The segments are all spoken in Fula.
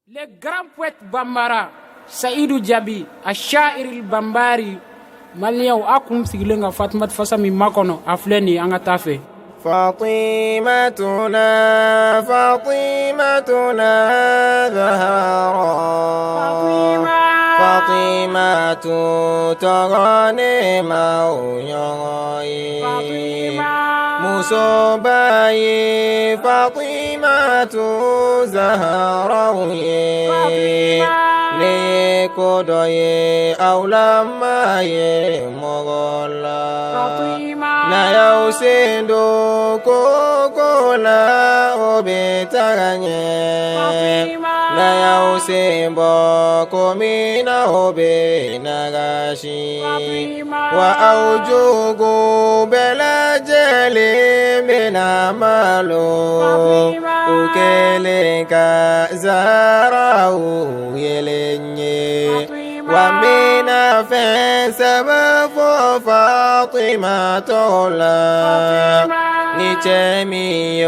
Le grand poète Bambara, Saïdou Diaby, Achair Bambari, Malien akum sigilenga Fatmat Fasami Makono, Afleni Angatafe. فاطمتنا زهراء فاطمة تغني موياي مصوباي فاطمة زهراء لكودي أو لما يمغلا na yausindo kokola obetaganye na yausimbo komina obenagashi wa aujugu belajeli mina malo ukelenka zarau yelenye ومن فسب فاطمة تولا نتمي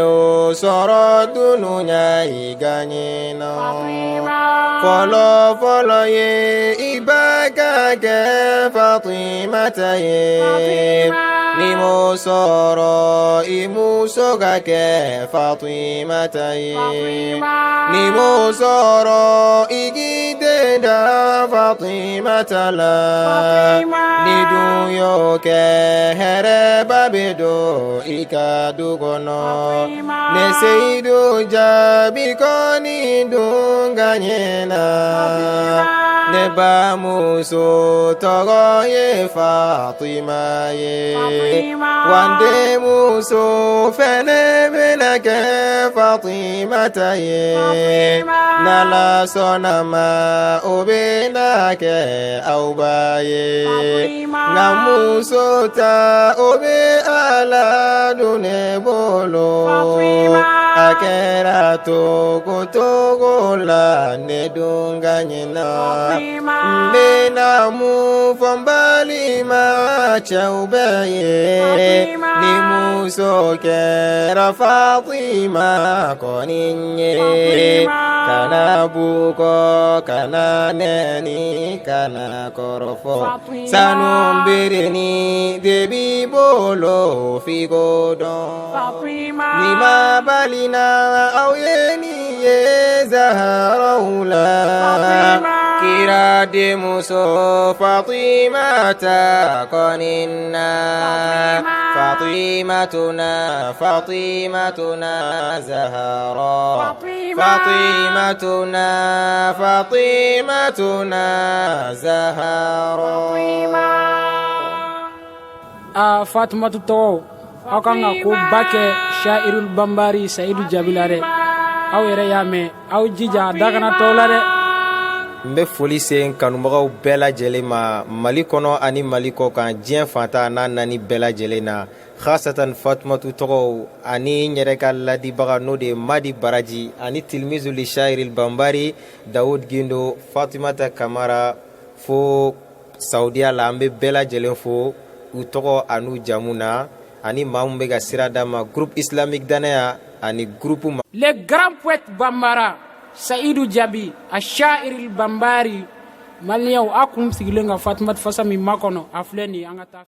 سرد نيغانينا فلو يبكى فاطمة نمو سورو إموسوغك فاطمة نمو سورو إجيد فاطمة لا ندو يوك هرب بدو إكادو كنو نسيدو جابي كوني دونغانينا نبا موسو تغوي فاطمة وندي موسو فنبنك فاطمة نلا صنما أبنك أو باي نموسو تا أبي على دون بولو أكراتو كتو لا ندونغانينا mbena mufambali machaubaye ni musokera Fatima koninye kana buko kana neni kana korofo sanumbirini debi bolo figodon ni mabalina awyeni ye zaharaula kira de muso Fatimata konina Fatimatuna Zahra Fatimatuna Zahra Fatimatu to akanga ko bake Shairul Bambari Saïdou Diaby lare aw yɛrɛ y'a mɛn aw jija dakana tɔw la dɛ. n bɛ foli se n kanubagaw bɛɛ lajɛlen ma mali kɔnɔ ani mali kɔ kan diɲɛ fanta n'a nani bɛɛ lajɛlen na khasatan fatumatu tɔgɔw ani n yɛrɛ ka ladibaga n'o de ye madi baraji ani tilmizu li shairil bambari dawud gindo fatumata kamara fo saudiya la an bɛ bɛɛ lajɛlen fo u tɔgɔ an'u jamu na ani maa min bɛ ka sira d'a ma groupe islamique danaya ani groupe le grand poète Bambara Saïdou Diaby, Achair Bambari, Malien akum sigilenga Fatmat Fasami Makono, Afleni Angatafe.